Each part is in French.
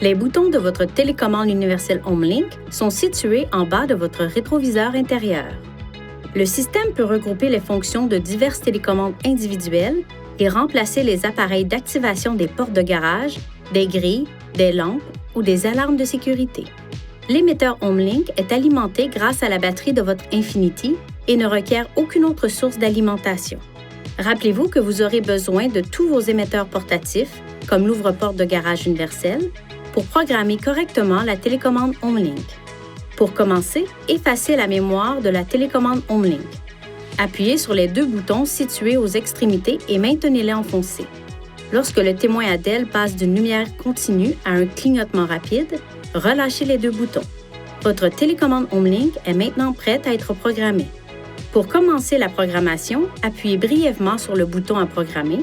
Les boutons de votre télécommande universelle HomeLink sont situés en bas de votre rétroviseur intérieur. Le système peut regrouper les fonctions de diverses télécommandes individuelles et remplacer les appareils d'activation des portes de garage, des grilles, des lampes ou des alarmes de sécurité. L'émetteur HomeLink est alimenté grâce à la batterie de votre Infinity et ne requiert aucune autre source d'alimentation. Rappelez-vous que vous aurez besoin de tous vos émetteurs portatifs, comme l'ouvre-porte de garage universel, pour programmer correctement la télécommande HomeLink. Pour commencer, effacez la mémoire de la télécommande HomeLink. Appuyez sur les deux boutons situés aux extrémités et maintenez-les enfoncés. Lorsque le témoin ADEL passe d'une lumière continue à un clignotement rapide, relâchez les deux boutons. Votre télécommande HomeLink est maintenant prête à être programmée. Pour commencer la programmation, appuyez brièvement sur le bouton à programmer,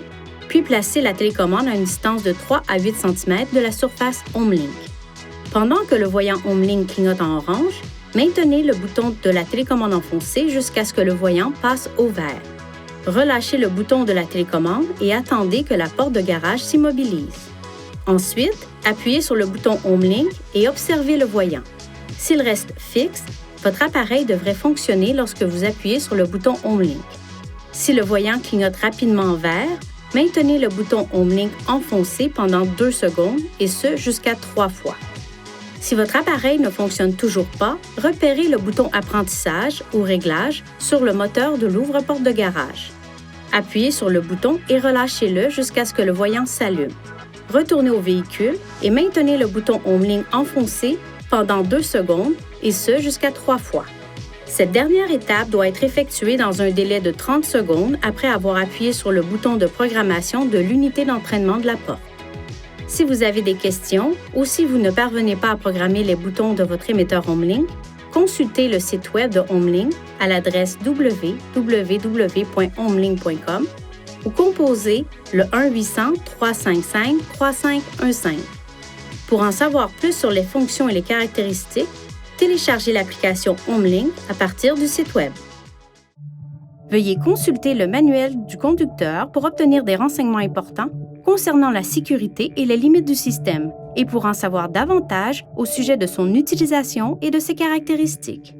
puis placez la télécommande à une distance de 3 à 8 cm de la surface HomeLink. Pendant que le voyant HomeLink clignote en orange, maintenez le bouton de la télécommande enfoncé jusqu'à ce que le voyant passe au vert. Relâchez le bouton de la télécommande et attendez que la porte de garage s'immobilise. Ensuite, appuyez sur le bouton HomeLink et observez le voyant. S'il reste fixe, votre appareil devrait fonctionner lorsque vous appuyez sur le bouton HomeLink. Si le voyant clignote rapidement en vert, maintenez le bouton HomeLink enfoncé pendant 2 secondes et ce jusqu'à 3 fois. Si votre appareil ne fonctionne toujours pas, repérez le bouton Apprentissage ou Réglage sur le moteur de l'ouvre-porte de garage. Appuyez sur le bouton et relâchez-le jusqu'à ce que le voyant s'allume. Retournez au véhicule et maintenez le bouton HomeLink enfoncé pendant 2 secondes et ce jusqu'à 3 fois. Cette dernière étape doit être effectuée dans un délai de 30 secondes après avoir appuyé sur le bouton de programmation de l'unité d'entraînement de la porte. Si vous avez des questions ou si vous ne parvenez pas à programmer les boutons de votre émetteur HomeLink, consultez le site web de HomeLink à l'adresse www.homelink.com ou composez le 1-800-355-3515. Pour en savoir plus sur les fonctions et les caractéristiques, téléchargez l'application HomeLink à partir du site web. Veuillez consulter le manuel du conducteur pour obtenir des renseignements importants concernant la sécurité et les limites du système et pour en savoir davantage au sujet de son utilisation et de ses caractéristiques.